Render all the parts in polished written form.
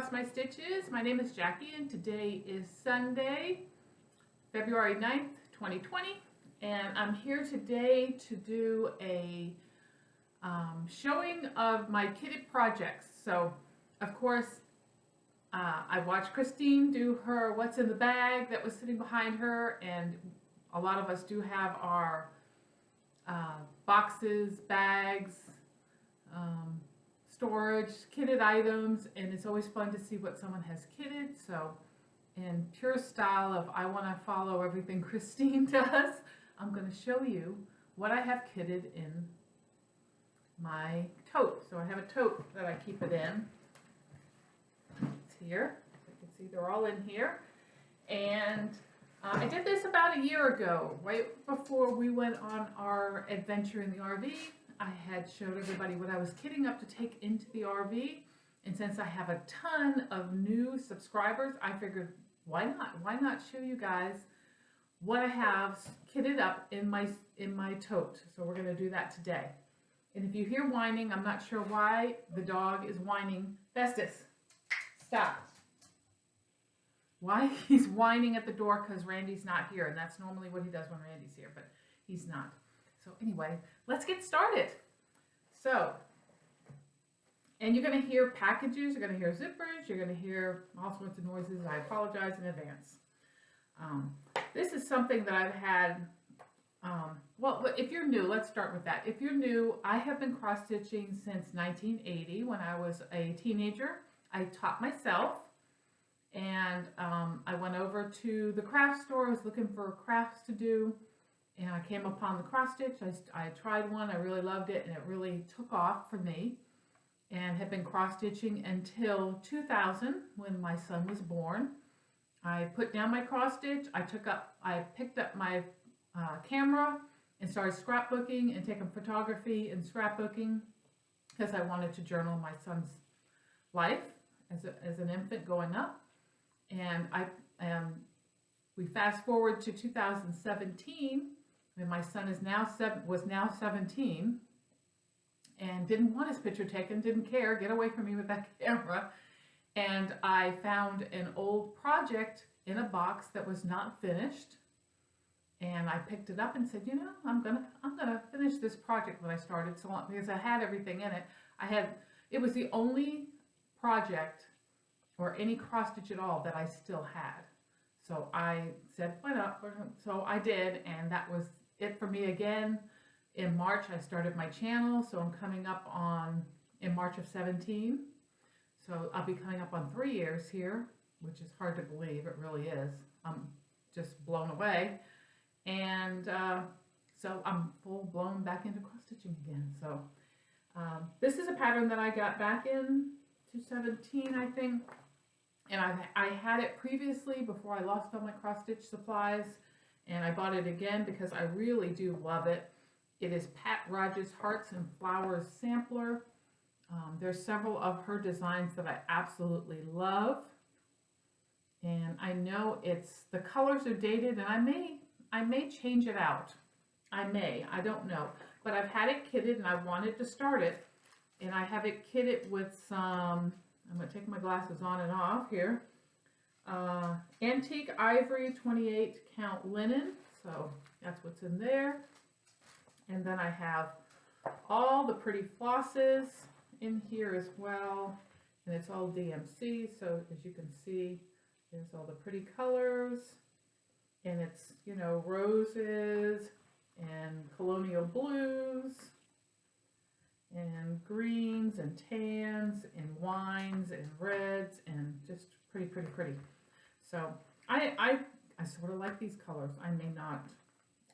Across My Stitches. My name is Jackie and today is Sunday, February 9th, 2020, and I'm here today to do a showing of my kitted projects. So, of course, I watched Christine do her what's in the bag that was sitting behind her, and a lot of us do have our boxes, bags, storage, kitted items, and it's always fun to see what someone has kitted. So in pure style of I want to follow everything Christine does, I'm going to show you what I have kitted in my tote. So I have a tote that I keep it in. It's here. So you can see they're all in here. And I did this about a year ago, right before we went on our adventure in the RV. I had showed everybody what I was kitting up to take into the RV, and since I have a ton of new subscribers, I figured why not show you guys what I have kitted up in my tote. So we're going to do that today. And if you hear whining, I'm not sure why the dog is whining. Festus, stop. Why he's whining at the door? Because Randy's not here, and that's normally what he does when Randy's here, but he's not. So anyway, let's get started. So, and you're going to hear packages, you're going to hear zippers, you're going to hear all sorts of noises. I apologize in advance. This is something that I've had, well, if you're new, let's start with that. If you're new, I have been cross-stitching since 1980 when I was a teenager. I taught myself, and I went over to the craft store. I was looking for crafts to do. And I came upon the cross stitch. I tried one, I really loved it, and it really took off for me, and had been cross stitching until 2000 when my son was born. I put down my cross stitch. I picked up my camera and started scrapbooking and taking photography and scrapbooking because I wanted to journal my son's life as an infant going up. And we fast forward to 2017. And my son was now 17 and didn't want his picture taken, didn't care, get away from me with that camera. And I found an old project in a box that was not finished. And I picked it up and said, you know, I'm gonna finish this project that I started so long, because I had everything in it. It was the only project or any cross stitch at all that I still had. So I said, why not? So I did, and that was it for me again. In March, I started my channel, so I'm coming up in March of 17. So I'll be coming up on 3 years here, which is hard to believe. It really is. I'm just blown away. And so I'm full blown back into cross stitching again. So this is a pattern that I got back in 2017, I think. And I had it previously before I lost all my cross stitch supplies, and I bought it again because I really do love it. It is Pat Rogers Hearts and Flowers sampler. There's several of her designs that I absolutely love, and I know the colors are dated, and I may change it out. I don't know, but I've had it kitted and I wanted to start it, and I have it kitted with some, I'm going to take my glasses on and off here. Antique Ivory 28 count linen. So that's what's in there. And then I have all the pretty flosses in here as well. And it's all DMC. So as you can see, there's all the pretty colors. And it's, you know, roses and colonial blues and greens and tans and wines and reds and just pretty, pretty, pretty. So I sort of like these colors. I may not,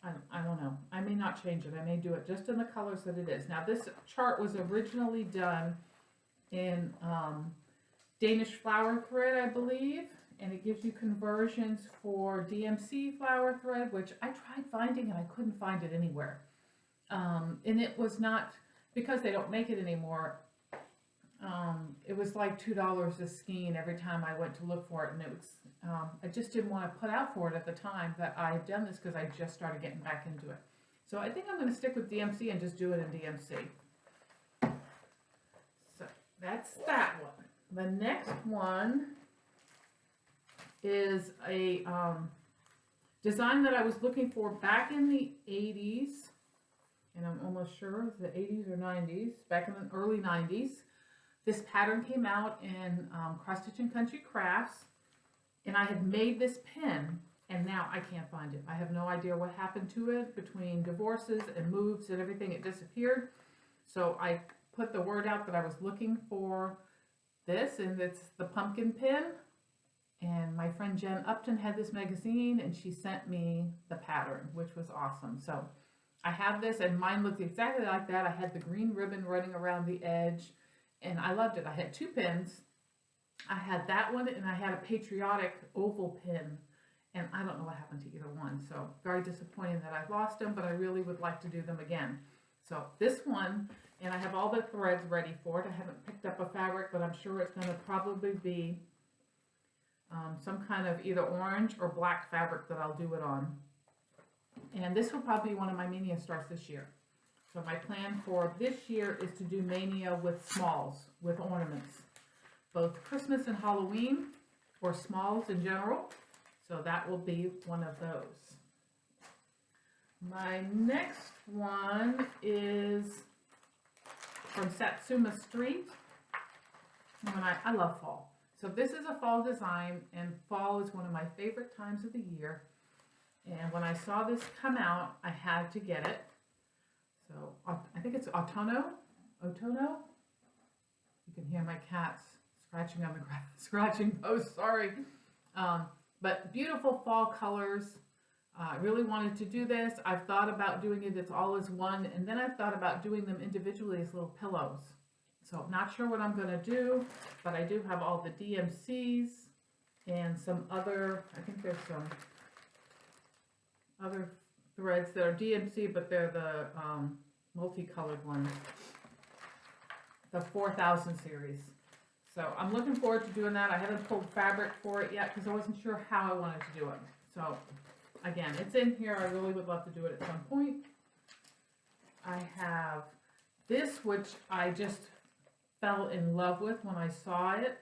I don't know. I may not change it. I may do it just in the colors that it is. Now this chart was originally done in Danish flower thread, I believe. And it gives you conversions for DMC flower thread, which I tried finding and I couldn't find it anywhere. And it was not, because they don't make it anymore, it was like $2 a skein every time I went to look for it, and it was, I just didn't want to put out for it at the time that I had done this because I just started getting back into it. So I think I'm going to stick with DMC and just do it in DMC. So that's that one. The next one is a design that I was looking for back in the 80s, and I'm almost sure it's the 80s or 90s, back in the early 90s. This pattern came out in Cross Stitch and Country Crafts, and I had made this pin, and now I can't find it. I have no idea what happened to it between divorces and moves and everything. It disappeared. So I put the word out that I was looking for this, and it's the pumpkin pin. And my friend Jen Upton had this magazine, and she sent me the pattern, which was awesome. So I have this, and mine looked exactly like that. I had the green ribbon running around the edge, and I loved it. I had two pins. I had that one, and I had a patriotic oval pin, and I don't know what happened to either one. So very disappointing that I lost them, but I really would like to do them again. So this one, and I have all the threads ready for it. I haven't picked up a fabric, but I'm sure it's going to probably be some kind of either orange or black fabric that I'll do it on. And this will probably be one of my Mania starts this year. So my plan for this year is to do Mania with smalls, with ornaments. Both Christmas and Halloween, or smalls in general. So that will be one of those. My next one is from Satsuma Street. And I love fall. So this is a fall design, and fall is one of my favorite times of the year. And when I saw this come out, I had to get it. So I think it's Otono. You can hear my cats scratching on the scratching post, sorry. But beautiful fall colors. I really wanted to do this. I've thought about doing it as all as one, and then I've thought about doing them individually as little pillows. So I'm not sure what I'm going to do, but I do have all the DMCs and some other, I think there's some other threads that are DMC, but they're the multicolored ones, the 4000 series. So I'm looking forward to doing that. I haven't pulled fabric for it yet because I wasn't sure how I wanted to do it. So again, it's in here. I really would love to do it at some point. I have this, which I just fell in love with when I saw it.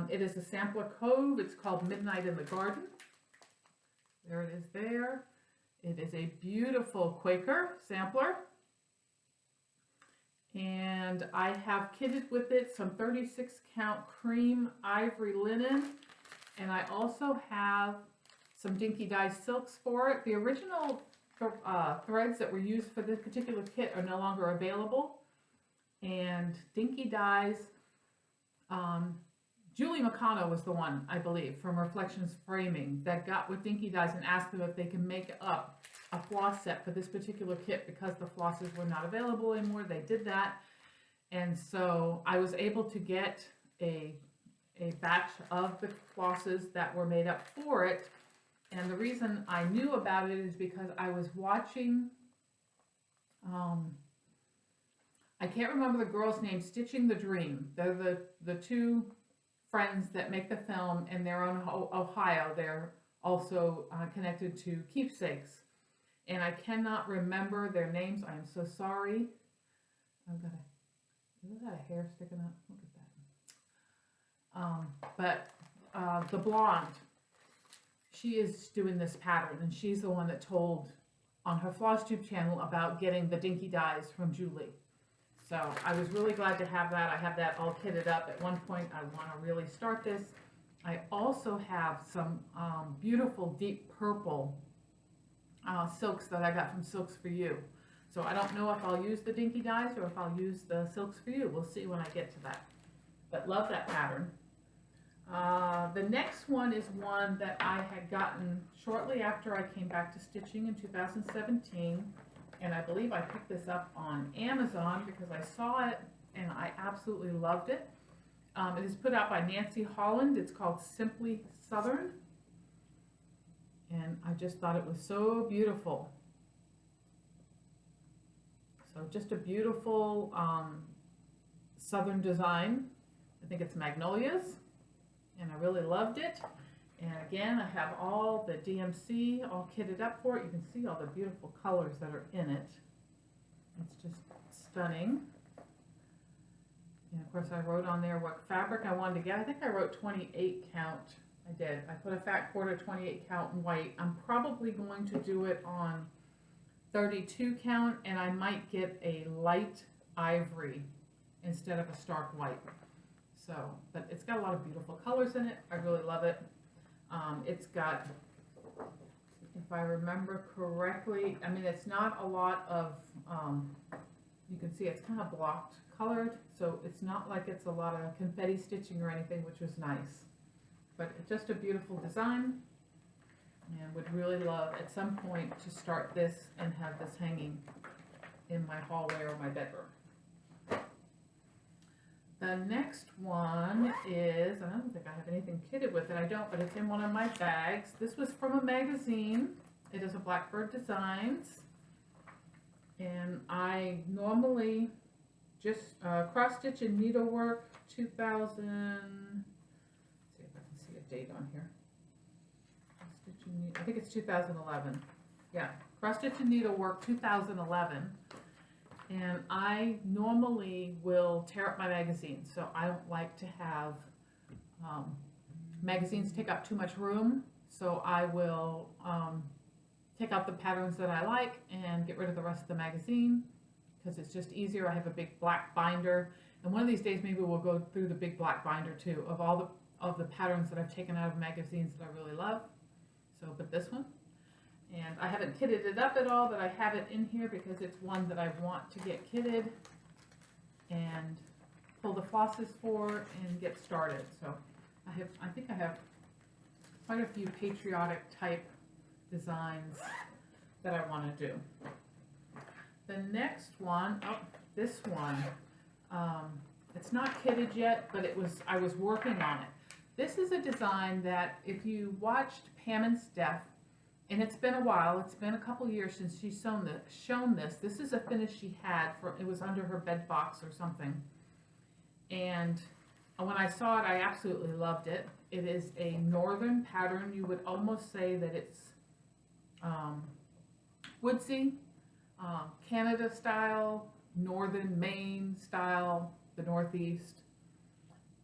It is a sampler cove. It's called Midnight in the Garden. There it is there. It is a beautiful Quaker sampler. And I have kitted with it some 36 count cream ivory linen. And I also have some Dinky Dye silks for it. The original threads that were used for this particular kit are no longer available. And Dinky Dye's, Julie McConnell was the one, I believe, from Reflections Framing that got with Dinky Dyes and asked them if they can make up a floss set for this particular kit because the flosses were not available anymore. They did that. And so I was able to get a batch of the flosses that were made up for it. And the reason I knew about it is because I was watching, I can't remember the girl's name, Stitching the Dream. They're the two friends that make the film, and they're in Ohio. They're also connected to Keepsakes. And I cannot remember their names. I am so sorry. Isn't that a hair sticking up? Look at that. The blonde, she is doing this pattern, and she's the one that told on her flosstube channel about getting the Dinky Dyes from Julie. So I was really glad to have that. I have that all kitted up. At one point, I want to really start this. I also have some beautiful deep purple silks that I got from Silks for You. So I don't know if I'll use the Dinky Dyes or if I'll use the Silks for You. We'll see when I get to that. But love that pattern. The next one is one that I had gotten shortly after I came back to stitching in 2017. And I believe I picked this up on Amazon because I saw it and I absolutely loved it. It is put out by Nancy Holland. It's called Simply Southern. And I just thought it was so beautiful. So just a beautiful Southern design. I think it's magnolias. And I really loved it. And again, I have all the DMC all kitted up for it. You can see all the beautiful colors that are in it. It's just stunning. And of course I wrote on there what fabric I wanted to get. I think I wrote 28 count. I did. I put a fat quarter 28 count in white. I'm probably going to do it on 32 count, and I might get a light ivory instead of a stark white. So, but it's got a lot of beautiful colors in it. I really love it. It's got, if I remember correctly, I mean, it's not a lot of, you can see it's kind of blocked colored, so it's not like it's a lot of confetti stitching or anything, which was nice. But it's just a beautiful design, and would really love at some point to start this and have this hanging in my hallway or my bedroom. The next one is, I don't think I have anything kitted with it, I don't, but it's in one of my bags. This was from a magazine. It is a Blackbird Designs, and I normally just cross stitch and needlework 2000, see if I can see a date on here. I think it's 2011. Yeah, cross stitch and needlework 2011. And I normally will tear up my magazines, so I don't like to have magazines take up too much room. So I will take out the patterns that I like and get rid of the rest of the magazine, because it's just easier. I have a big black binder, and one of these days maybe we'll go through the big black binder too of all the patterns that I've taken out of magazines that I really love. So, but this one. And I haven't kitted it up at all, but I have it in here because it's one that I want to get kitted and pull the flosses for and get started. So I think I have quite a few patriotic type designs that I want to do. The next one, oh, this one, it's not kitted yet, but I was working on it. This is a design that if you watched Pam and Steph, and it's been a while, it's been a couple years since she's shown this. This is a finish she had, it was under her bed box or something. And when I saw it, I absolutely loved it. It is a northern pattern. You would almost say that it's woodsy, Canada style, northern Maine style, the Northeast.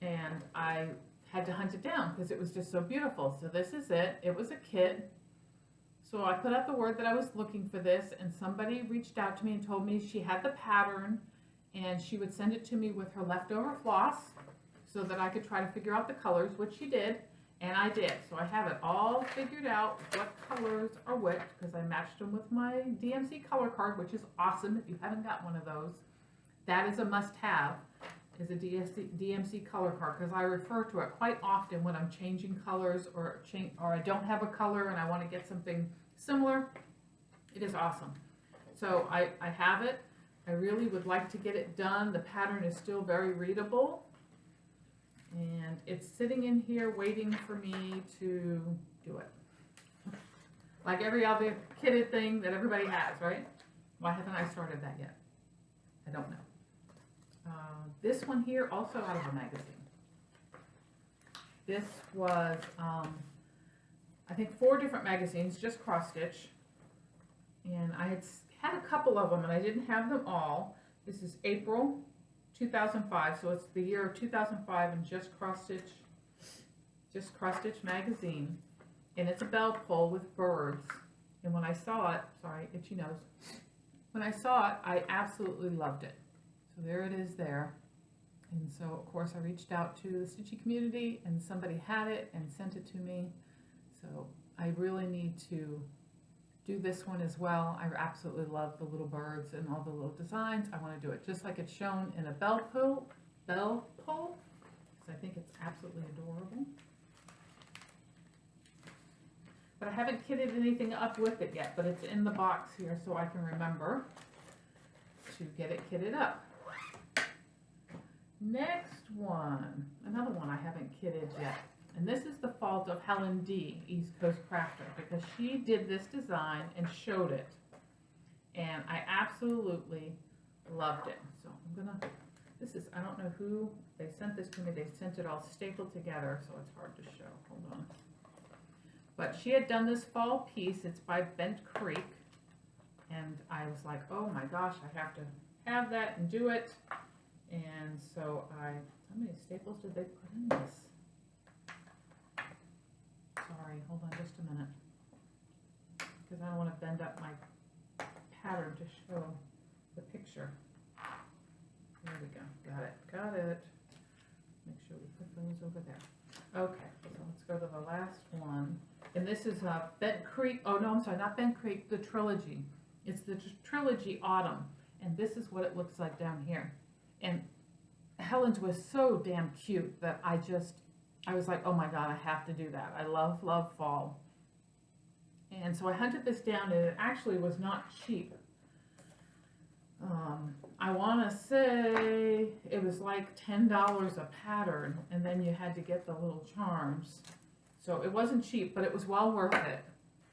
And I had to hunt it down because it was just so beautiful. So this is it. It was a kit. So I put out the word that I was looking for this, and somebody reached out to me and told me she had the pattern and she would send it to me with her leftover floss so that I could try to figure out the colors, which she did, and I did. So I have it all figured out what colors are which, because I matched them with my DMC color card, which is awesome. If you haven't got one of those, that is a must-have, is a DMC color card, because I refer to it quite often when I'm changing colors or I don't have a color and I want to get something similar. It is awesome. So I have it. I really would like to get it done. The pattern is still very readable, and it's sitting in here waiting for me to do it. Like every other kitted thing that everybody has, right? Why haven't I started that yet? I don't know. This one here, also out of a magazine. This was, I think 4 different magazines, just cross stitch. And I had a couple of them and I didn't have them all. This is April 2005, so it's the year of 2005, and just cross stitch magazine. And it's a bell pull with birds. And when I saw it, sorry, itchy nose. When I saw it, I absolutely loved it. So there it is there. And so, of course, I reached out to the stitchy community, and somebody had it and sent it to me. So I really need to do this one as well. I absolutely love the little birds and all the little designs. I want to do it just like it's shown in a bell pull, because I think it's absolutely adorable. But I haven't kitted anything up with it yet, but it's in the box here so I can remember to get it kitted up. Next one, another one I haven't kitted yet. And this is the fault of Helen D, East Coast Crafter, because she did this design and showed it. And I absolutely loved it. So I'm gonna, this is, I don't know who, they sent this to me, they sent it all stapled together, so it's hard to show, hold on. But she had done this fall piece, it's by Bent Creek. And I was like, oh my gosh, I have to have that and do it. And so how many staples did they put in this? Sorry, hold on just a minute. Because I don't want to bend up my pattern to show the picture. There we go, got it. Make sure we put those over there. Okay, so let's go to the last one. And this is Bent Creek, oh no, I'm sorry, not Bent Creek, the Trilogy. It's the Trilogy Autumn. And this is what it looks like down here. And Helen's was so damn cute that I was like, oh my God, I have to do that. I love fall. And so I hunted this down, and it actually was not cheap. I want to say it was like $10 a pattern, and then you had to get the little charms. So it wasn't cheap, but it was well worth it.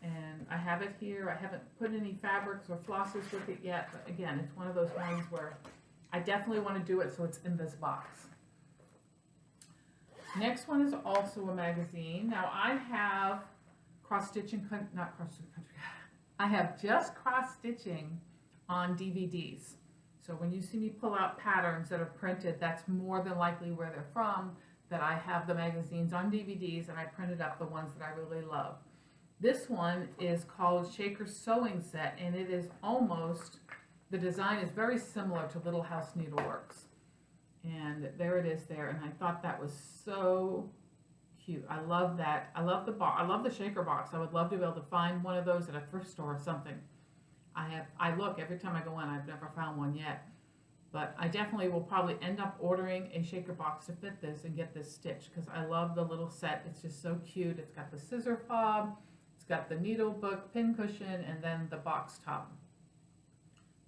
And I have it here. I haven't put any fabrics or flosses with it yet, but again, it's one of those ones where I definitely want to do it, so it's in this box. Next one is also a magazine. Now I have I have just cross stitching on DVDs. So when you see me pull out patterns that are printed, that's more than likely where they're from, that I have the magazines on DVDs and I printed up the ones that I really love. This one is called Shaker Sewing Set, and it is almost, the design is very similar to Little House Needleworks. And there it is there, and I thought that was so cute. I love that. I love the box. I love the shaker box. I would love to be able to find one of those at a thrift store or something. I look every time I go in. I've never found one yet, but I definitely will probably end up ordering a shaker box to fit this and get this stitched, because I love the little set. It's just so cute. It's got the scissor fob, it's got the needle book pin cushion, and then the box top.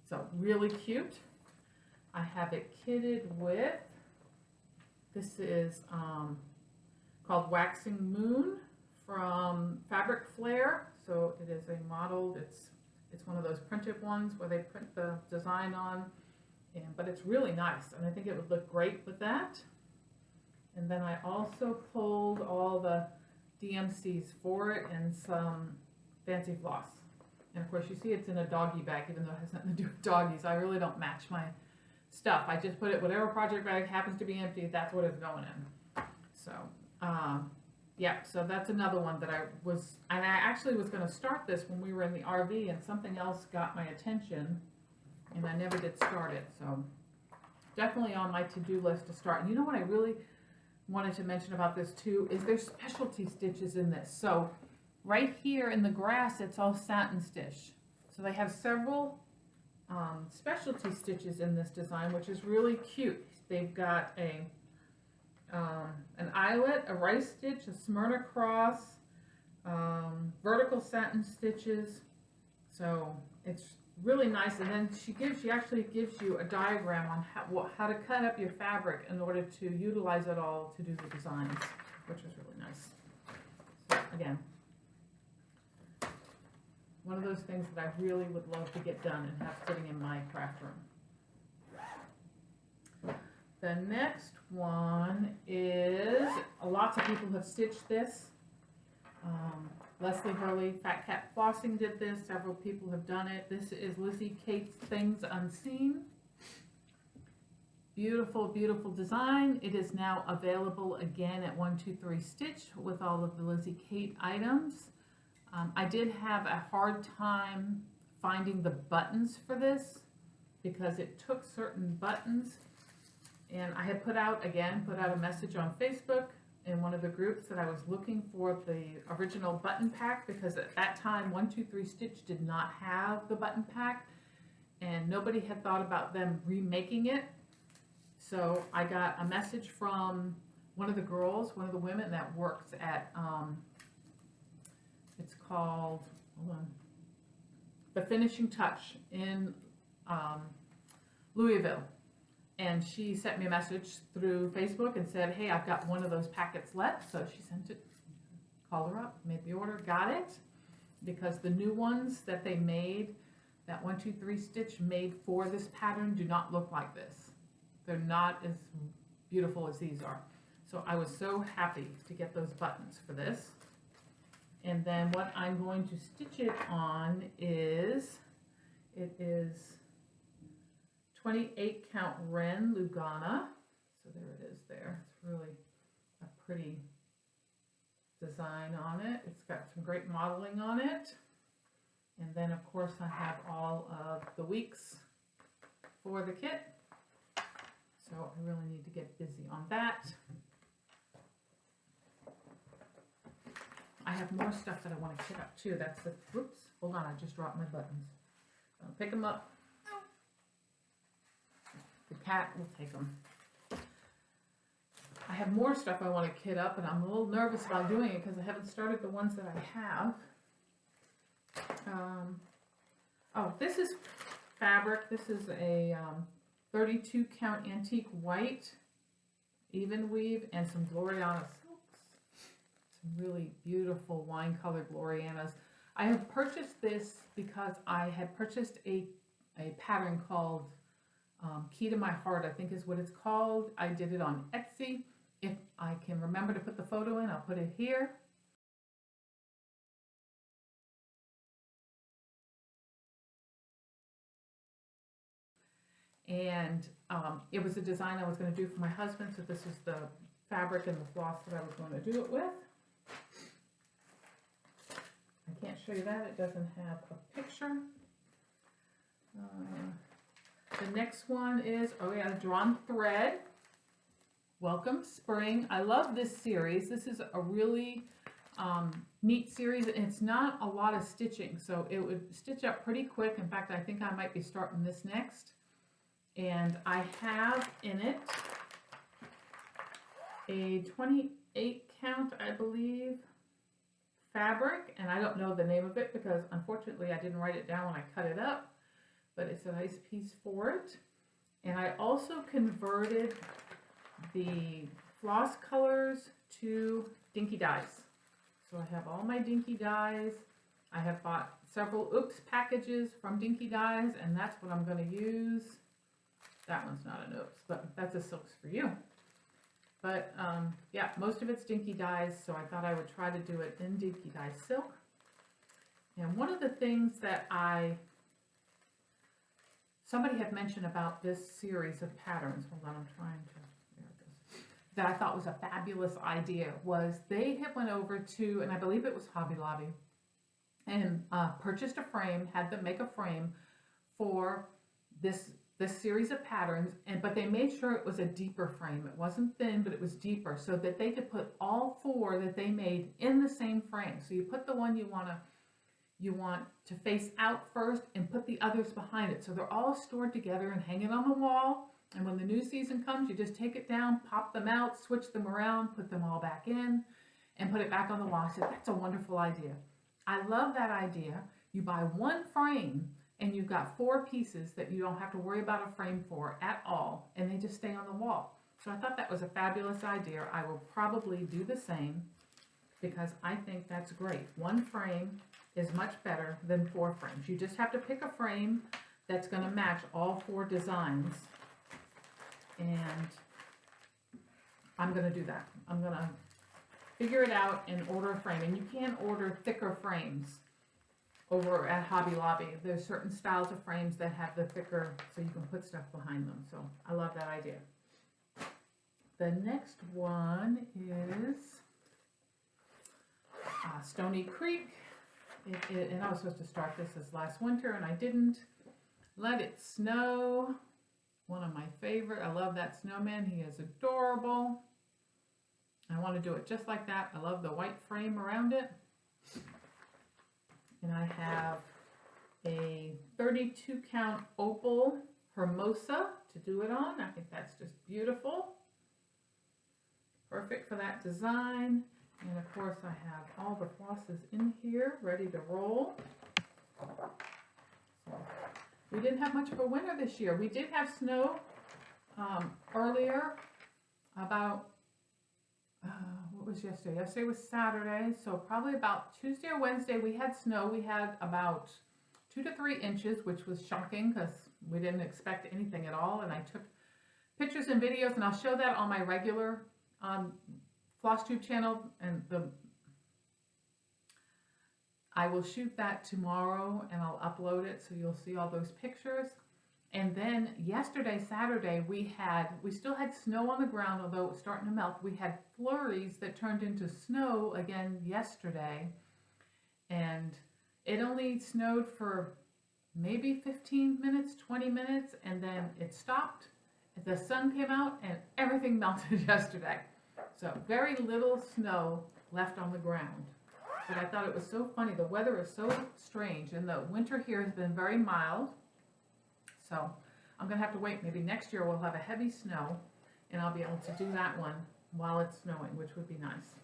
So really cute. I have it kitted with, this is called Waxing Moon from Fabric Flair. So it is a modeled, it's one of those printed ones where they print the design on, but it's really nice, and I think it would look great with that. And then I also pulled all the DMCs for it and some fancy floss. And of course you see it's in a doggy bag, even though it has nothing to do with doggies. I really don't match my stuff. I just put it, whatever project bag happens to be empty, that's what it's going in. So, yeah, so that's another one that I actually was going to start this when we were in the RV, and something else got my attention, and I never did start it. So definitely on my to-do list to start. And you know what I really wanted to mention about this too, is there's specialty stitches in this. So right here in the grass, it's all satin stitch. So they have several specialty stitches in this design, which is really cute. They've got an eyelet, a rice stitch, a Smyrna cross, vertical satin stitches. So it's really nice. And then she actually gives you a diagram on how to cut up your fabric in order to utilize it all to do the designs, which is really nice. So again, one of those things that I really would love to get done and have sitting in my craft room. The next one is, lots of people have stitched this. Leslie Hurley, Fat Cat Flossing did this. Several people have done it. This is Lizzie Kate's Things Unseen. Beautiful, beautiful design. It is now available again at 123 Stitch with all of the Lizzie Kate items. I did have a hard time finding the buttons for this because it took certain buttons, and I had put out a message on Facebook in one of the groups that I was looking for the original button pack, because at that time 123 Stitch did not have the button pack and nobody had thought about them remaking it. So I got a message from one of the girls, one of the women that works at it's called, hold on, The Finishing Touch in Louisville. And she sent me a message through Facebook and said, hey, I've got one of those packets left. So she sent it, called her up, made the order, got it. Because the new ones that they made, that 123 Stitch made for this pattern, do not look like this. They're not as beautiful as these are. So I was so happy to get those buttons for this. And then what I'm going to stitch it on is, it is 28 count Ren Lugana. So there it is there. It's really a pretty design on it. It's got some great modeling on it. And then of course I have all of the weeks for the kit. So I really need to get busy on that. I have more stuff that I want to kit up too. That's the, whoops, hold on, I just dropped my buttons. I'll pick them up. The cat will take them. I have more stuff I want to kit up, and I'm a little nervous about doing it because I haven't started the ones that I have. Oh, this is fabric. This is a 32 count antique white, even weave, and some Gloriana silks. Some really beautiful wine colored Glorianas. I have purchased this because I had purchased a pattern called Key to My Heart, I think is what it's called. I did it on Etsy. If I can remember to put the photo in, I'll put it here. And it was a design I was going to do for my husband, so this is the fabric and the floss that I was going to do it with. I can't show you that, it doesn't have a picture. The next one is, oh yeah, Drawn Thread. Welcome Spring. I love this series. This is a really neat series, and it's not a lot of stitching, so it would stitch up pretty quick. In fact, I think I might be starting this next. And I have in it a 28 count, I believe, fabric, and I don't know the name of it because unfortunately I didn't write it down when I cut it up, but it's a nice piece for it. And I also converted the floss colors to dinky dyes. So I have all my dinky dyes. I have bought several Oops packages from Dinky Dyes, and that's what I'm going to use. That one's not an Oops, but that's a Silks for You. But yeah, most of it's Dinky Dyes, so I thought I would try to do it in Dinky Dye Silk. And one of the things that somebody had mentioned about this series of patterns, hold on, I'm trying to, there it goes, that I thought was a fabulous idea, was they had went over to, and I believe it was Hobby Lobby, and purchased a frame, had them make a frame for this series of patterns, but they made sure it was a deeper frame. It wasn't thin, but it was deeper, so that they could put all four that they made in the same frame. So you put the one you want to face out first and put the others behind it. So they're all stored together and hanging on the wall. And when the new season comes, you just take it down, pop them out, switch them around, put them all back in, and put it back on the wall. I said, that's a wonderful idea. I love that idea. You buy one frame and you've got four pieces that you don't have to worry about a frame for at all, and they just stay on the wall. So I thought that was a fabulous idea. I will probably do the same because I think that's great. One frame is much better than four frames. You just have to pick a frame that's going to match all four designs, and I'm going to do that. I'm going to figure it out and order a frame. And you can order thicker frames over at Hobby Lobby. There's certain styles of frames that have the thicker, so you can put stuff behind them. So I love that idea. The next one is Stony Creek. And I was supposed to start this last winter, and I didn't. Let It Snow. One of my favorite. I love that snowman. He is adorable. I want to do it just like that. I love the white frame around it. And I have a 32 count opal Hermosa to do it on. I think that's just beautiful. Perfect for that design. And of course I have all the flosses in here ready to roll. So we didn't have much of a winter this year. We did have snow earlier, about what was yesterday? Yesterday was Saturday, so probably about Tuesday or Wednesday we had snow. We had about 2 to 3 inches, which was shocking because we didn't expect anything at all. And I took pictures and videos, and I'll show that on my regular flosstube channel, and I will shoot that tomorrow and I'll upload it so you'll see all those pictures. And then yesterday, Saturday, we still had snow on the ground, although it was starting to melt. We had flurries that turned into snow again yesterday. And it only snowed for maybe 15 minutes, 20 minutes, and then it stopped. The sun came out and everything melted yesterday. So very little snow left on the ground. But I thought it was so funny. The weather is so strange, and the winter here has been very mild. So I'm going to have to wait. Maybe next year we'll have a heavy snow, and I'll be able to do that one while it's snowing, which would be nice.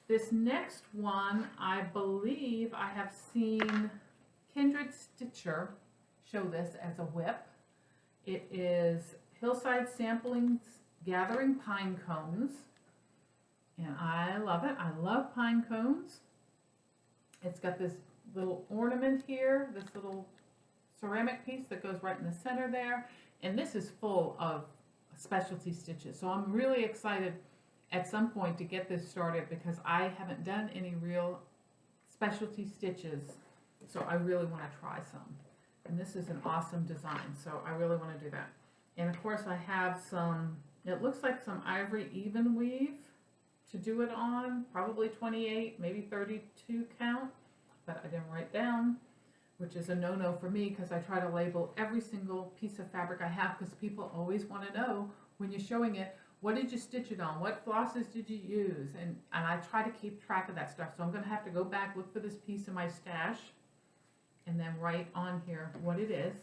This next one, I believe I have seen Kindred Stitcher show this as a whip. It is Hillside Samplings Gathering Pine Cones, and I love it. I love pine cones. It's got this little ornament here, this little ceramic piece that goes right in the center there, and this is full of specialty stitches. So I'm really excited at some point to get this started because I haven't done any real specialty stitches, so I really want to try some. And this is an awesome design, so I really want to do that. And of course I have some, it looks like some ivory even weave to do it on, probably 28, maybe 32 count, but I didn't write down, which is a no-no for me because I try to label every single piece of fabric I have because people always want to know when you're showing it, what did you stitch it on? What flosses did you use? And I try to keep track of that stuff. So I'm going to have to go back, look for this piece in my stash, and then write on here what it is.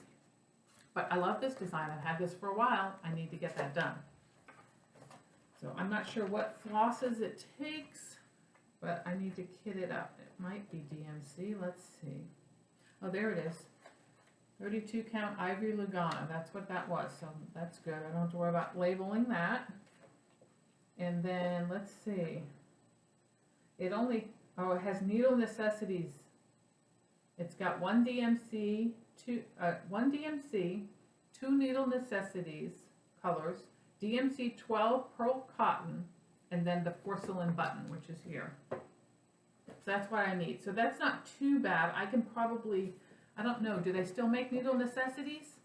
But I love this design. I've had this for a while. I need to get that done. So I'm not sure what flosses it takes, but I need to kit it up. It might be DMC. Let's see. Oh, there it is. 32 count Ivory Lugana. That's what that was. So that's good. I don't have to worry about labeling that. And then let's see. It only, oh, it has Needle Necessities. It's got one DMC, two Needle Necessities colors, DMC 12 Pearl Cotton, and then the porcelain button, which is here. So that's what I need. So that's not too bad. I can probably, I don't know, do they still make Needle Necessities?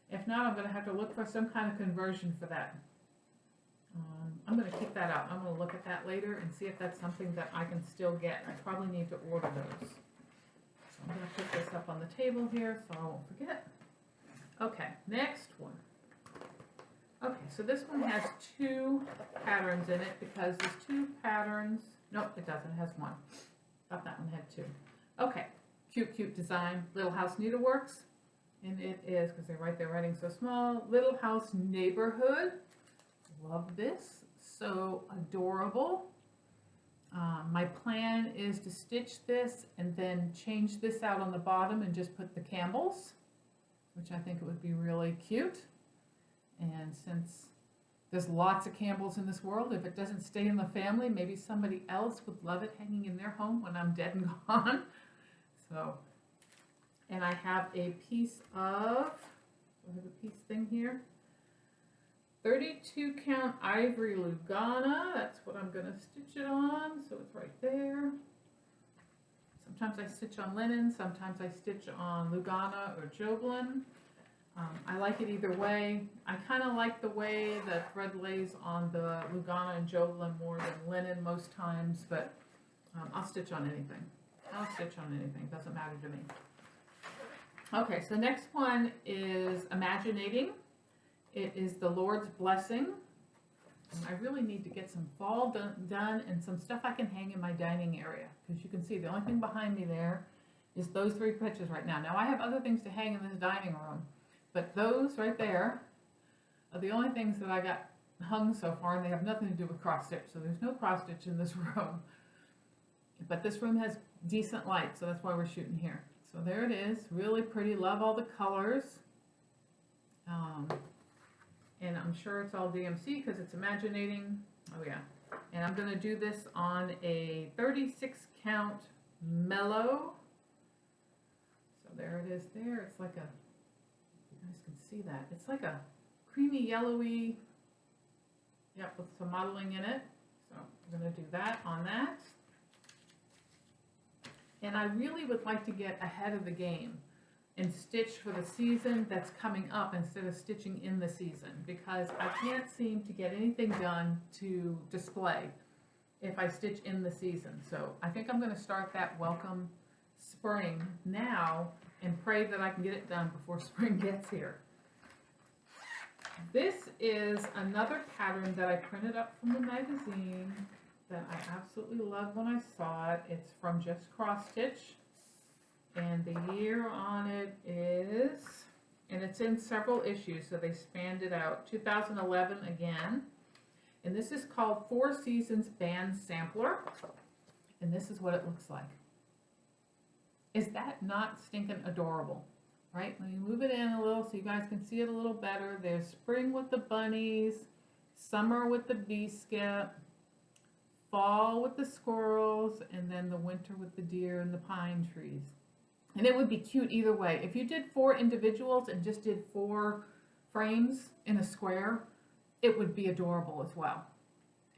If not, I'm going to have to look for some kind of conversion for that. I'm going to keep that out. I'm going to look at that later and see if that's something that I can still get. I probably need to order those. So I'm going to put this up on the table here so I won't forget. Okay, next one. Okay, so this one has two patterns in it because there's two patterns. Nope, it doesn't. It has one. Thought that one had two. Okay, cute, cute design. Little House Needleworks. And it is, because they write their writing so small, Little House Neighborhood. Love this. So adorable. My plan is to stitch this and then change this out on the bottom and just put the Campbells, which I think it would be really cute. And since there's lots of Campbells in this world, if it doesn't stay in the family, maybe somebody else would love it hanging in their home when I'm dead and gone. So, and I have a piece of, I have a piece thing here. 32 count Ivory Lugana, that's what I'm going to stitch it on, so it's right there. Sometimes I stitch on linen, sometimes I stitch on Lugana or Joblin. I like it either way. I kind of like the way the thread lays on the Lugana and Joblin more than linen most times, but I'll stitch on anything. I'll stitch on anything, doesn't matter to me. Okay, so next one is Imaginating. It is the Lord's Blessing. And I really need to get some fall done and some stuff I can hang in my dining area. Because you can see the only thing behind me there is those three pictures right now. Now I have other things to hang in this dining room, but those right there are the only things that I got hung so far, and they have nothing to do with cross stitch. So there's no cross stitch in this room. But this room has decent light, so that's why we're shooting here. So there it is, really pretty. Love all the colors. And I'm sure it's all DMC because it's Imaginating. Oh yeah. And I'm going to do this on a 36 count mellow. So there it is there. It's like a, you guys can see that. It's like a creamy yellowy, yep, with some modeling in it. So I'm going to do that on that. And I really would like to get ahead of the game and stitch for the season that's coming up instead of stitching in the season, because I can't seem to get anything done to display if I stitch in the season. So I think I'm going to start that welcome spring now and pray that I can get it done before spring gets here. This is another pattern that I printed up from the magazine that I absolutely loved when I saw it. It's from Just Cross Stitch, and the year on it is, and it's in several issues, so they spanned it out, 2011 again. And this is called 4 Seasons Band Sampler, and this is what it looks like. Is that not stinking adorable? Right? Let me move it in a little so you guys can see it a little better. There's spring with the bunnies, summer with the biscuit, fall with the squirrels, and then the winter with the deer and the pine trees. And it would be cute either way. If you did 4 individuals and just did 4 frames in a square, it would be adorable as well,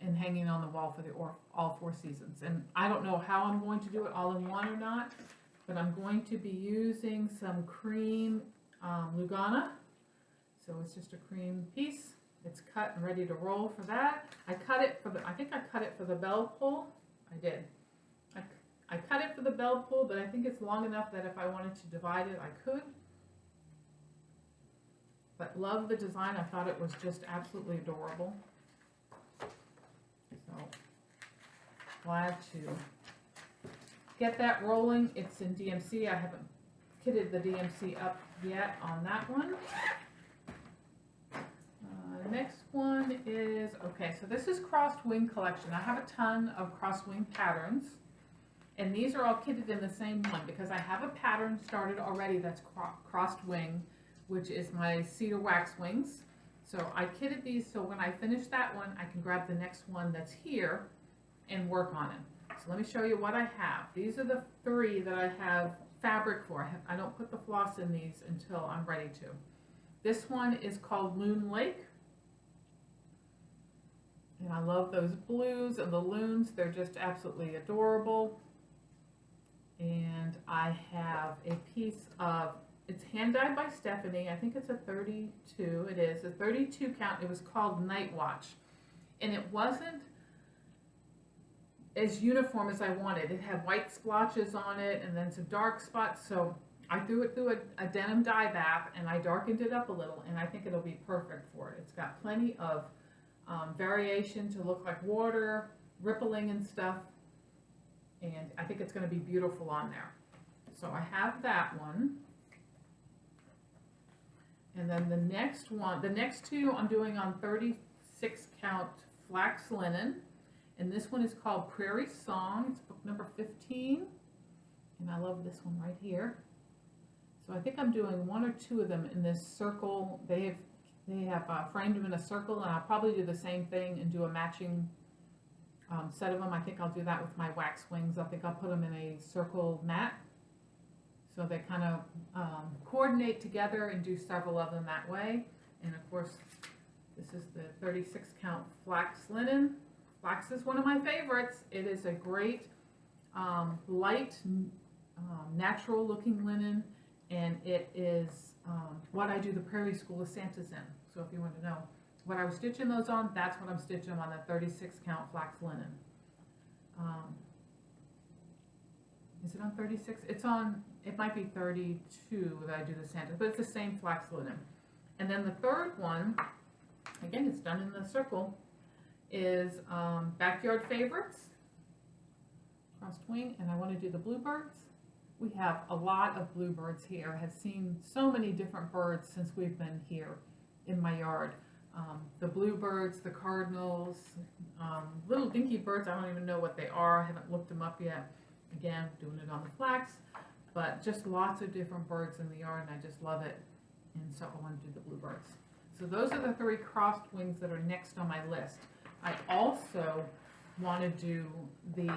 and hanging on the wall for all 4 seasons. And I don't know how I'm going to do it all in one or not, but I'm going to be using some cream Lugana. So it's just a cream piece. It's cut and ready to roll for that. I cut it for I think I cut it for the bell pull. I did. I cut it for the bell pull, but I think it's long enough that if I wanted to divide it, I could. But love the design. I thought it was just absolutely adorable. So glad to get that rolling. It's in DMC. I haven't kitted the DMC up yet on that one. Next one is, okay, so this is Crossed Wing Collection. I have a ton of crossed wing patterns, and these are all kitted in the same one because I have a pattern started already that's crossed wing, which is my cedar wax wings. So I kitted these so when I finish that one, I can grab the next one that's here and work on it. So let me show you what I have. These are the 3 that I have fabric for. I don't put the floss in these until I'm ready to. This one is called Loon Lake. And I love those blues and the loons. They're just absolutely adorable. And I have a piece of, it's hand dyed by Stephanie. I think it's a 32. It is a 32 count. It was called Night Watch. And it wasn't as uniform as I wanted. It had white splotches on it and then some dark spots. So I threw it through a denim dye bath and I darkened it up a little, and I think it'll be perfect for it. It's got plenty of variation to look like water, rippling and stuff, and I think it's going to be beautiful on there. So I have that one. And then the next one, the next 2 I'm doing on 36 count flax linen. And this one is called Prairie Song. It's book number 15. And I love this one right here. So I think I'm doing 1 or 2 of them in this circle. They have framed them in a circle, and I'll probably do the same thing and do a matching set of them. I think I'll do that with my wax wings. I think I'll put them in a circle mat. So they kind of coordinate together and do several of them that way. And of course, this is the 36 count flax linen. Flax is one of my favorites. It is a great light, natural looking linen, and it is what I do the Prairie School of Santas in. So if you want to know what I was stitching those on, that's what I'm stitching on the 36 count flax linen. Is it on 36? It's on, it might be 32 that I do the Santas, but it's the same flax linen. And then the third one, again, it's done in the circle, is Backyard Favorites, crossed wing, and I want to do the bluebirds. We have a lot of bluebirds here. Have seen so many different birds since we've been here in my yard. The bluebirds, the cardinals, little dinky birds, I don't even know what they are. I haven't looked them up yet. Again, doing it on the flax, but just lots of different birds in the yard, and I just love it. And so I want to do the bluebirds. So those are the 3 crossed wings that are next on my list. I also want to do the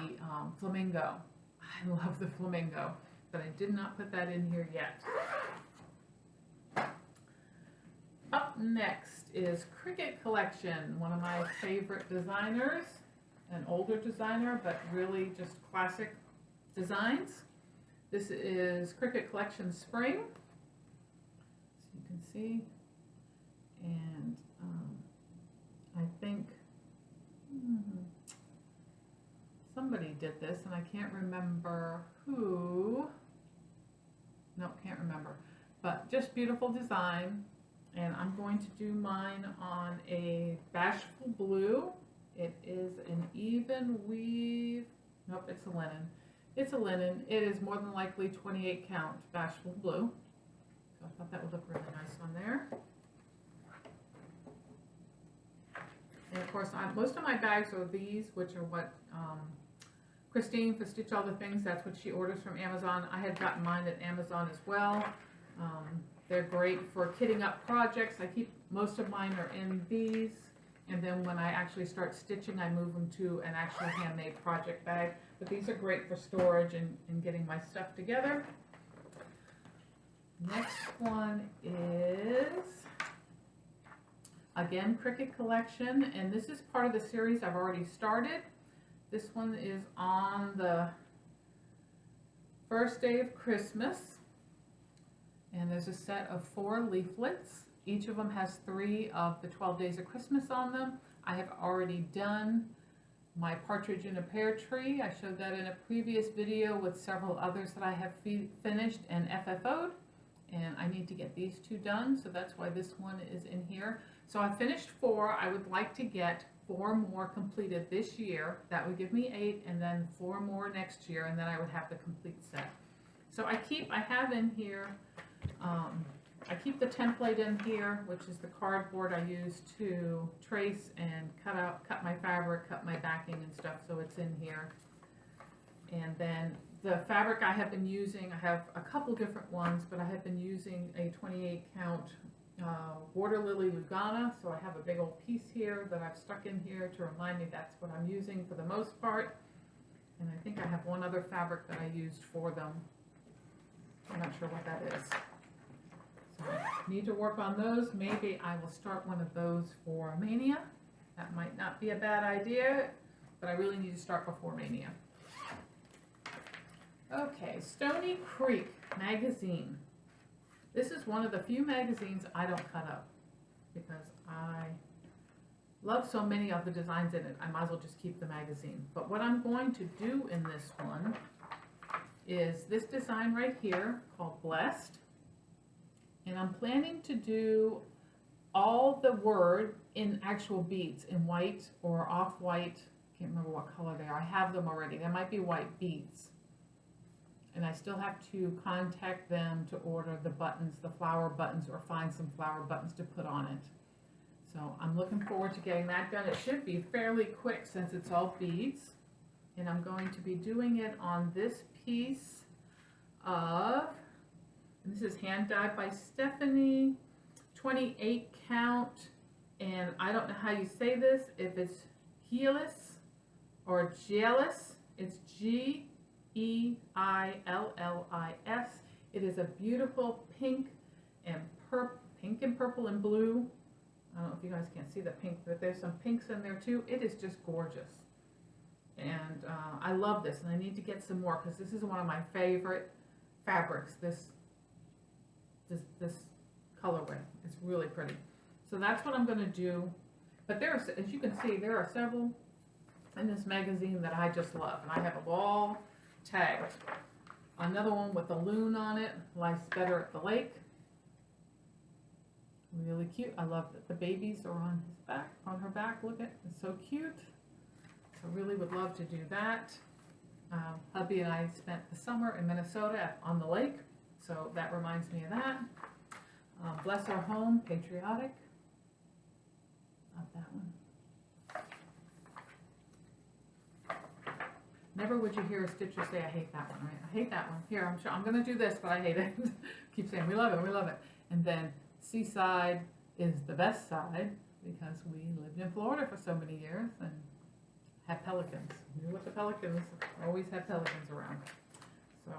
flamingo. I love the flamingo, but I did not put that in here yet. Up next is Cricket Collection, one of my favorite designers, an older designer, but really just classic designs. This is Cricket Collection Spring, you can see. And I think somebody did this, and I can't remember who. No, can't remember. But just beautiful design. And I'm going to do mine on a bashful blue. It is an even weave. Nope, it's a linen. It's a linen. It is more than likely 28 count bashful blue. So I thought that would look really nice on there. And of course, most of my bags are these, which are what Christine for Stitch All the Things, that's what she orders from Amazon. I had gotten mine at Amazon as well. They're great for kitting up projects. Most of mine are in these, and then when I actually start stitching, I move them to an actual handmade project bag. But these are great for storage and getting my stuff together. Next one is, again, Cricut Collection, and this is part of the series I've already started. This one is on the first day of Christmas, and there's a set of 4 leaflets. Each of them has 3 of the 12 days of Christmas on them. I have already done my partridge in a pear tree. I showed that in a previous video with several others that I have finished and FFO'd, and I need to get these 2 done, so that's why this one is in here. So I finished 4. I would like to get 4 more completed this year. That would give me 8, and then 4 more next year, and then I would have the complete set. So I have in here, I keep the template in here, which is the cardboard I use to trace and cut my fabric, cut my backing and stuff, so it's in here. And then the fabric I have been using, I have a couple different ones, but I have been using a 28 count Water Lily Lugana, so I have a big old piece here that I've stuck in here to remind me that's what I'm using for the most part. And I think I have one other fabric that I used for them. I'm not sure what that is. So I need to work on those. Maybe I will start one of those for Mania. That might not be a bad idea, but I really need to start before Mania. Okay, Stony Creek magazine. This is one of the few magazines I don't cut up because I love so many of the designs in it. I might as well just keep the magazine. But what I'm going to do in this one is this design right here called Blessed. And I'm planning to do all the word in actual beads in white or off-white. Can't remember what color they are. I have them already. They might be white beads. And I still have to contact them to order the buttons, the flower buttons, or find some flower buttons to put on it. So I'm looking forward to getting that done. It should be fairly quick since it's all beads. And I'm going to be doing it on this piece of, and this is hand dyed by Stephanie, 28 count, and I don't know how you say this, if it's Gillis or Gillis. It's G-E-I-L-L-I-S. It is a beautiful pink and purple and blue. I don't know if you guys can't see the pink, but there's some pinks in there too. It is just gorgeous. And I love this, and I need to get some more because this is one of my favorite fabrics, this colorway. It's really pretty. So that's what I'm going to do. But there's, as you can see, there are several in this magazine that I just love, and I have them all tagged. Another one with a loon on it, Life's Better at the Lake. Really cute. I love that the babies are on his back, on her back. Look at it, it's so cute. So really would love to do that. Hubby and I spent the summer in Minnesota on the lake, so that reminds me of that. Bless Our Home, Patriotic. Love that one. Never would you hear a stitcher say, I hate that one, right? I hate that one. Here, I'm going to do this, but I hate it. Keep saying, we love it, we love it. And then Seaside is the best side because we lived in Florida for so many years and had pelicans. Knew what the pelicans, always had pelicans around. So,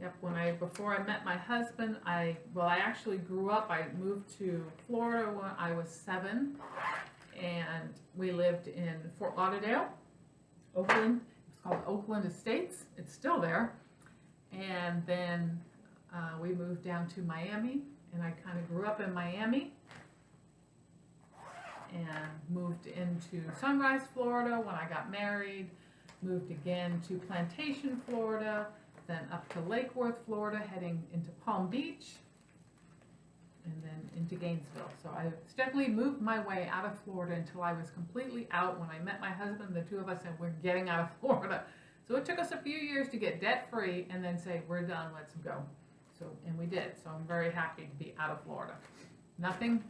yep, before I met my husband, I actually grew up, I moved to Florida when I was 7, and we lived in Fort Lauderdale, Oakland. It's called Oakland Estates. It's still there. And then We moved down to Miami, and I kind of grew up in Miami and moved into Sunrise, Florida when I got married, moved again to Plantation, Florida, then up to Lake Worth, Florida, heading into Palm Beach, and then into Gainesville. So I definitely moved my way out of Florida until I was completely out. When I met my husband, the two of us said, we're getting out of Florida. So it took us a few years to get debt free and then say, we're done, let's go. So, and we did. So I'm very happy to be out of Florida. Nothing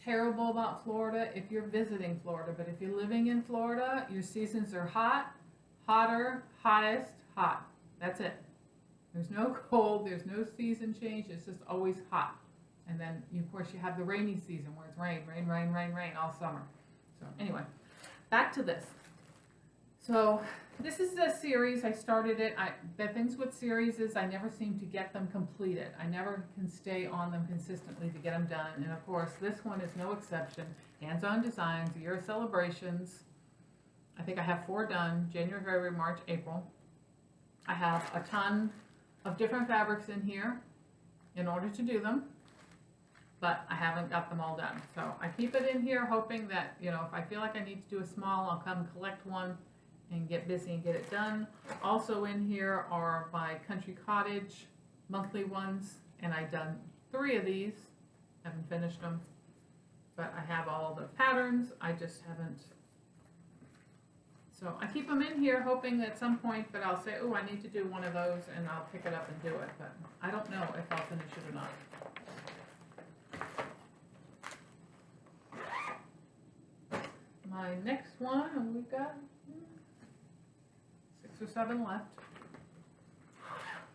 terrible about Florida if you're visiting Florida, but if you're living in Florida, your seasons are hot, hotter, hottest, hot. That's it. There's no cold, there's no season change, it's just always hot. And then, of course, you have the rainy season where it's rain, rain, rain, rain, rain all summer. So anyway, back to this. So this is a series, I started it. The things with series is I never seem to get them completed. I never can stay on them consistently to get them done. And of course, this one is no exception. Hands-on designs, year of celebrations. I think I have 4 done, January, February, March, April. I have a ton of different fabrics in here in order to do them, but I haven't got them all done. So I keep it in here hoping that, you know, if I feel like I need to do a small, I'll come collect one and get busy and get it done. Also in here are my Country Cottage monthly ones, and I've done 3 of these. Haven't finished them, but I have all the patterns. I just haven't. So I keep them in here hoping that at some point that I'll say, oh, I need to do one of those, and I'll pick it up and do it, but I don't know if I'll finish it or not. My next one, and we've got 6 or 7 left.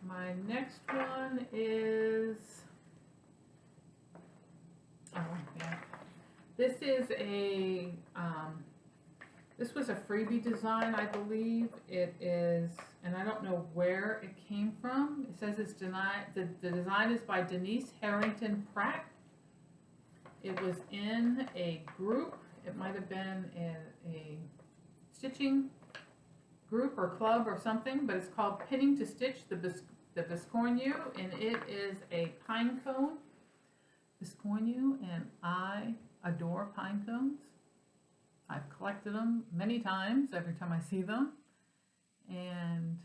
My next one is, oh yeah, this is a, this was a freebie design, I believe. It is, and I don't know where it came from. It says it's the design is by Denise Harrington Pratt. It was in a group. It might have been in a stitching group or club or something, but it's called Pinning to Stitch the Biscornu, and it is a pine cone Biscornu, and I adore pine cones. I've collected them many times, every time I see them, and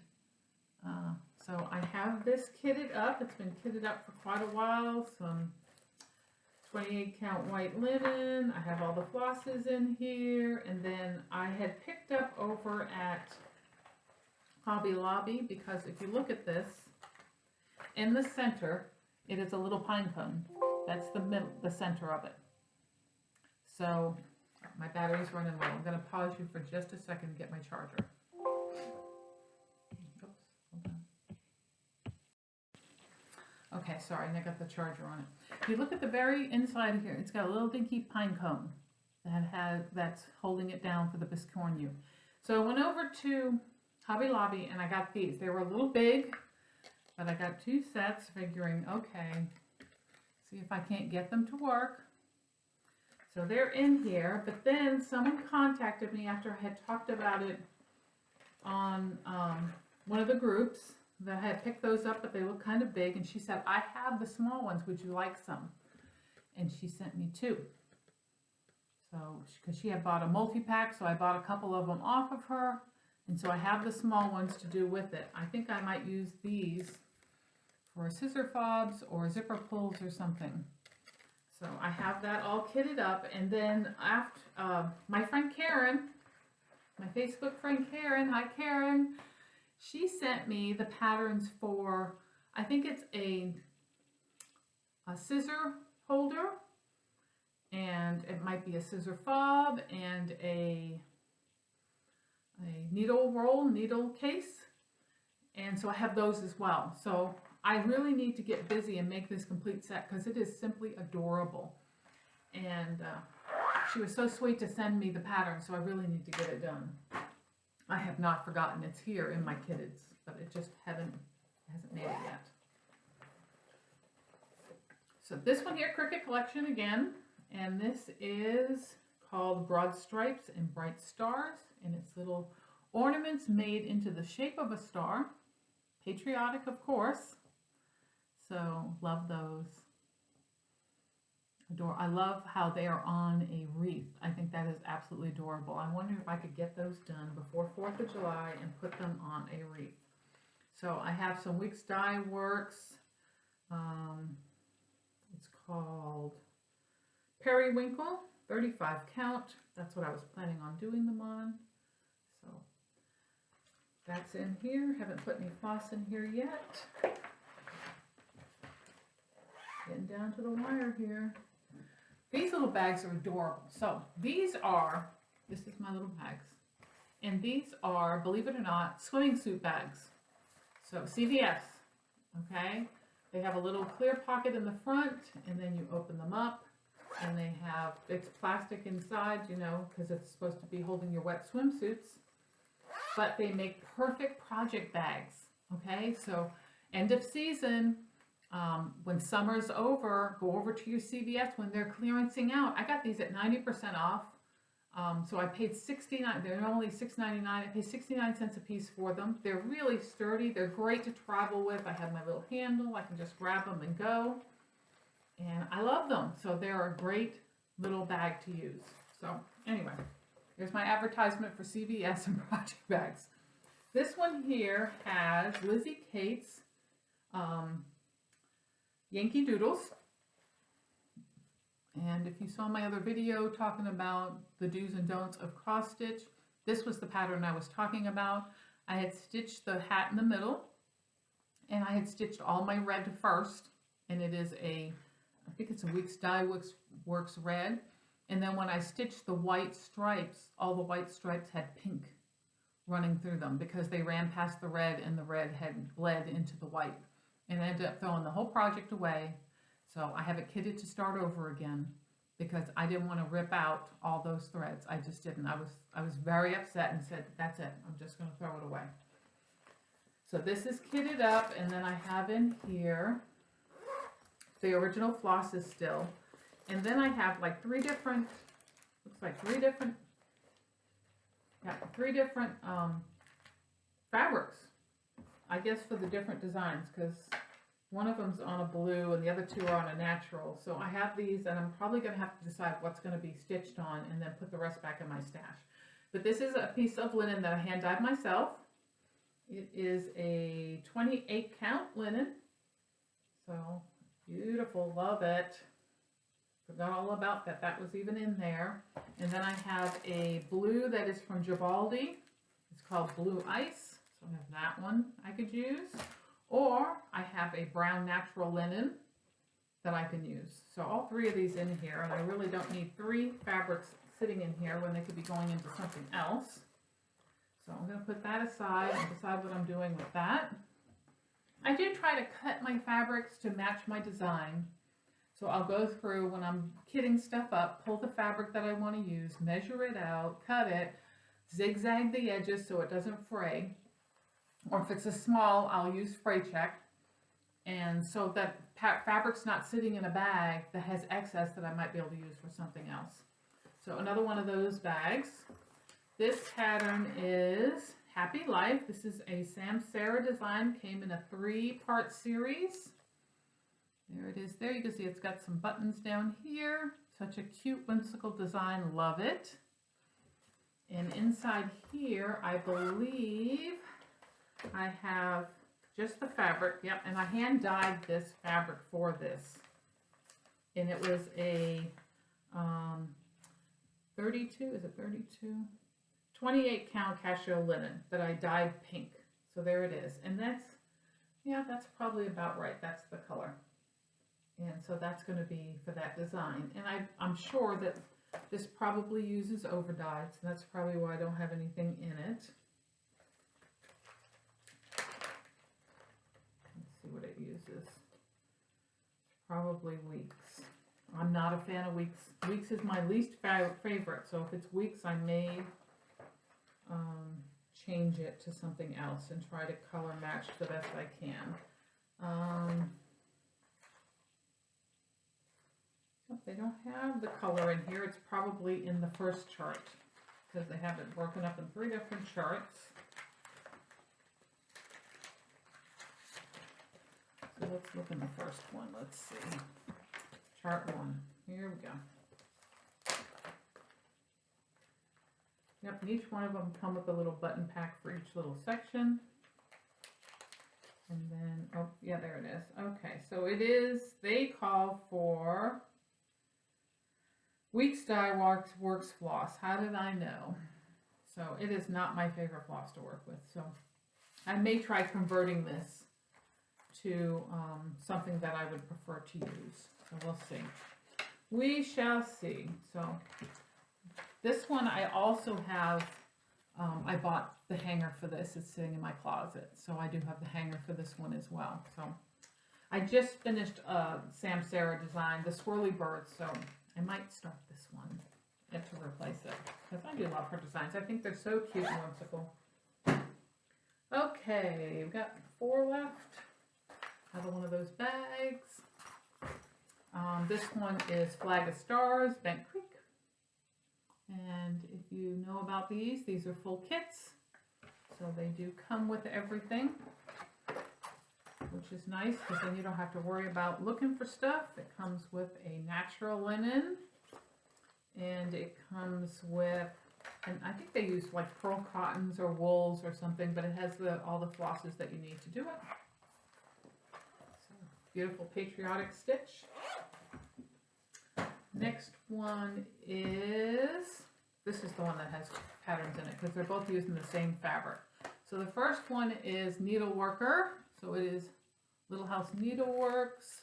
so I have this kitted up. It's been kitted up for quite a while. Some 28 count white linen. I have all the flosses in here, and then I had picked up over at Hobby Lobby, because if you look at this, in the center, it is a little pine cone. That's the middle, the center of it. So my battery's running low. I'm going to pause you for just a second to get my charger. Oops, hold on. Okay, sorry, I got the charger on it. If you look at the very inside of here, it's got a little dinky pine cone that's holding it down for the Biscornu. So I went over to Hobby Lobby and I got these. They were a little big, but I got 2 sets, figuring, okay, see if I can't get them to work. So they're in here, but then someone contacted me after I had talked about it on one of the groups that I had picked those up, but they look kind of big, and she said, I have the small ones, would you like some? And she sent me 2. So, because she had bought a multi-pack, so I bought a couple of them off of her, and so I have the small ones to do with it. I think I might use these for scissor fobs or zipper pulls or something. So I have that all kitted up, and then after my friend Karen, my Facebook friend Karen, hi Karen, she sent me the patterns for, I think it's a scissor holder, and it might be a scissor fob, and a needle roll, needle case, and so I have those as well. So I really need to get busy and make this complete set because it is simply adorable. And she was so sweet to send me the pattern, so I really need to get it done. I have not forgotten. It's here in my kitteds, but it just hasn't made it yet. So this one here, Cricket Collection again, and this is called Broad Stripes and Bright Stars, and it's little ornaments made into the shape of a star. Patriotic, of course. So love those. I love how they are on a wreath. I think that is absolutely adorable. I wonder if I could get those done before 4th of July and put them on a wreath. So I have some Weeks Dye Works. It's called Periwinkle, 35 count. That's what I was planning on doing them on. So that's in here. Haven't put any floss in here yet. Getting down to the wire here. These little bags are adorable. So this is my little bags. And these are, believe it or not, swimming suit bags. So CVS, okay? They have a little clear pocket in the front, and then you open them up, and it's plastic inside, you know, because it's supposed to be holding your wet swimsuits. But they make perfect project bags, okay? So end of season, when summer's over, go over to your CVS when they're clearancing out. I got these at 90% off. So I paid $69. They're only $6.99. I paid 69 cents a piece for them. They're really sturdy. They're great to travel with. I have my little handle. I can just grab them and go. And I love them. So they're a great little bag to use. So anyway, here's my advertisement for CVS and project bags. This one here has Lizzie Kate's Yankee Doodles. And if you saw my other video talking about the do's and don'ts of cross stitch, this was the pattern I was talking about. I had stitched the hat in the middle, and I had stitched all my red first, and it is I think it's a Weeks Dye Works red. And then when I stitched the white stripes, all the white stripes had pink running through them because they ran past the red and the red had bled into the white. And I ended up throwing the whole project away. So I have it kitted to start over again because I didn't want to rip out all those threads. I just didn't. I was very upset and said, that's it. I'm just going to throw it away. So this is kitted up, and then I have in here the original flosses still. And then I have like three different fabrics, I guess, for the different designs, because one of them's on a blue and the other two are on a natural. So I have these, and I'm probably going to have to decide what's going to be stitched on and then put the rest back in my stash. But this is a piece of linen that I hand dyed myself. It is a 28 count linen. So beautiful, love it. Forgot all about that. That was even in there. And then I have a blue that is from Gibaldi. It's called Blue Ice. So I have that one I could use. Or I have a brown natural linen that I can use. So all three of these in here, and I really don't need three fabrics sitting in here when they could be going into something else. So I'm going to put that aside and decide what I'm doing with that. I do try to cut my fabrics to match my design. So I'll go through when I'm kitting stuff up, pull the fabric that I want to use, measure it out, cut it, zigzag the edges so it doesn't fray. Or if it's a small, I'll use fray check. And so that fabric's not sitting in a bag that has excess that I might be able to use for something else. So another one of those bags. This pattern is Happy Life. This is a Sam Sarah design. Came in a 3-part series. There it is there. You can see it's got some buttons down here. Such a cute, whimsical design. Love it. And inside here, I believe I have just the fabric. Yep, and I hand dyed this fabric for this. And it was a 32, is it 32? 28 count cashmere linen that I dyed pink. So there it is. And that's probably about right. That's the color. And so that's going to be for that design. And I'm sure that this probably uses over dyed, so that's probably why I don't have anything in it. Let's see what it uses. Probably Weeks. I'm not a fan of Weeks. Weeks is my least favorite, so if it's Weeks, I may change it to something else and try to color match the best I can. They don't have the color in here. It's probably in the first chart because they have it broken up in 3 different charts. let's look in the first one. Let's see. Chart 1. Here we go. Yep, and each one of them come with a little button pack for each little section. And then, oh, yeah, there it is. Okay, so it is, they call for Weeks Dye Works floss. How did I know? So it is not my favorite floss to work with. So I may try converting this to something that I would prefer to use. So we'll see. We shall see. So this one I also have, I bought the hanger for this. It's sitting in my closet. So I do have the hanger for this one as well. So I just finished Sam Sarah design, the swirly bird. So I might start this one to replace it, because I do love her designs. I think they're so cute and whimsical. Okay, we've got 4 left. Another one of those bags. This one is Flag of Stars, Bent Creek. And if you know about these are full kits. So they do come with everything, which is nice, because then you don't have to worry about looking for stuff. It comes with a natural linen, and it comes with, and I think they use like pearl cottons or wools or something, but it has all the flosses that you need to do it. So, beautiful patriotic stitch. Next one is, this is the one that has patterns in it, because they're both using the same fabric. So the first one is Needleworker. So it is Little House Needleworks.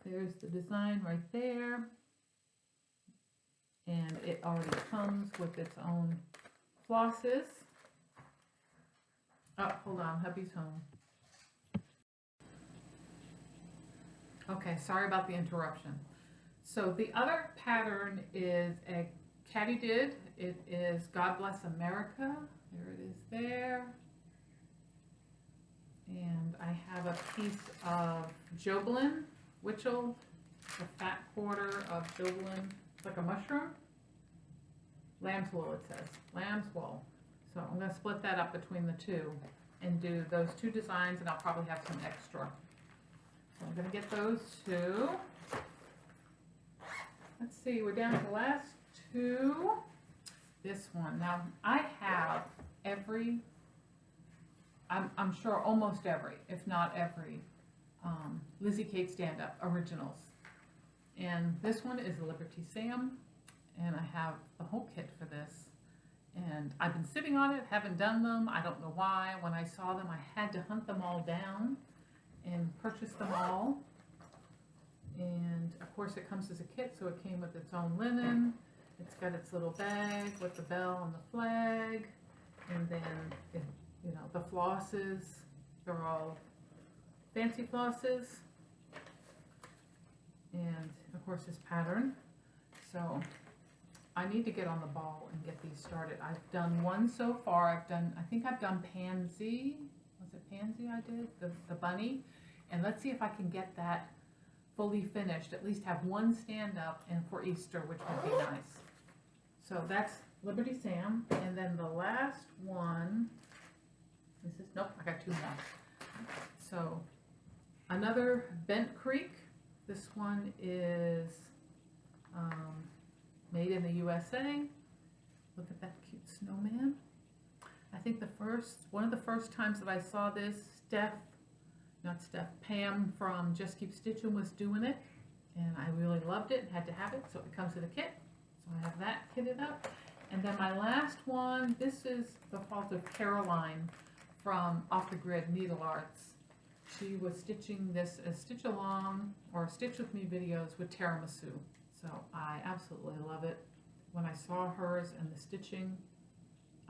There's the design right there. And it already comes with its own flosses. Oh, hold on, hubby's home. Okay, sorry about the interruption. So the other pattern is a katydid. It is God Bless America. There it is there. And I have a piece of Joblin, Witchell, the fat quarter of Joblin, like a mushroom. Lamb's wool, it says. Lamb's wool. So I'm going to split that up between the two and do those 2 designs, and I'll probably have some extra. So I'm going to get those 2. Let's see, we're down to the last 2. This one. Now, I have every, I'm sure almost every, if not every, Lizzie Kate stand-up originals. And this one is Liberty Sam, and I have the whole kit for this. And I've been sitting on it, haven't done them. I don't know why. When I saw them, I had to hunt them all down and purchase them all. And of course it comes as a kit, so it came with its own linen. It's got its little bag with the bell and the flag, and then you know, the flosses, they're all fancy flosses, and of course this pattern. So I need to get on the ball and get these started. I've done one so far. I think I've done Pansy. Was it Pansy I did? The bunny. And let's see if I can get that fully finished, at least have one stand up, and for Easter, which would be nice. So that's Liberty Sam. And then the last one, this is, nope, I got 2 more. So another Bent Creek. This one is made in the USA. Look at that cute snowman. I think one of the first times that I saw this, Pam from Just Keep Stitching was doing it, and I really loved it and had to have it, so it comes in a kit. So I have that kitted up. And then my last one, this is the fault of Caroline from Off the Grid Needle Arts. She was stitching this as Stitch Along or Stitch With Me videos with tiramisu. So I absolutely love it. When I saw hers and the stitching,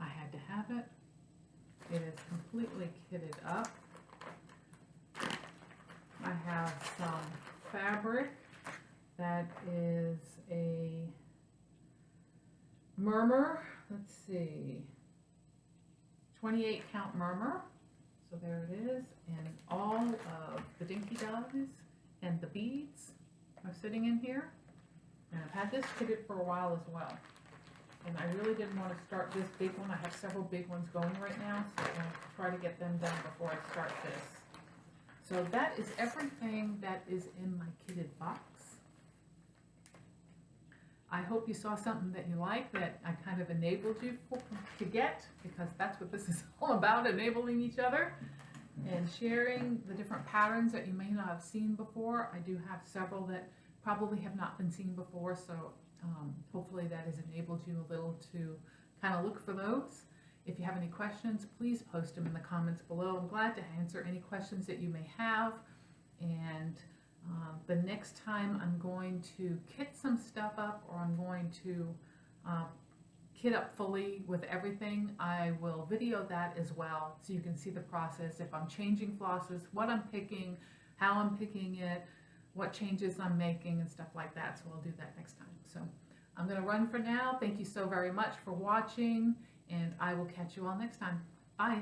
I had to have it. It is completely kitted up. I have some fabric that is a murmur. Let's see, 28 count murmur. So there it is, and all of the dinky dogs and the beads are sitting in here. And I've had this kitted for a while as well. And I really didn't want to start this big one. I have several big ones going right now, so I'm going to try to get them done before I start this. So that is everything that is in my kitted box. I hope you saw something that you like, that I kind of enabled you to get, because that's what this is all about, enabling each other and sharing the different patterns that you may not have seen before. I do have several that probably have not been seen before, so hopefully that has enabled you a little to kind of look for those. If you have any questions, please post them in the comments below. I'm glad to answer any questions that you may have. And the next time I'm going to kit some stuff up, or I'm going to kit up fully with everything, I will video that as well, so you can see the process. If I'm changing flosses, what I'm picking, how I'm picking it, what changes I'm making and stuff like that. So I'll do that next time. So I'm going to run for now. Thank you so very much for watching, and I will catch you all next time. Bye.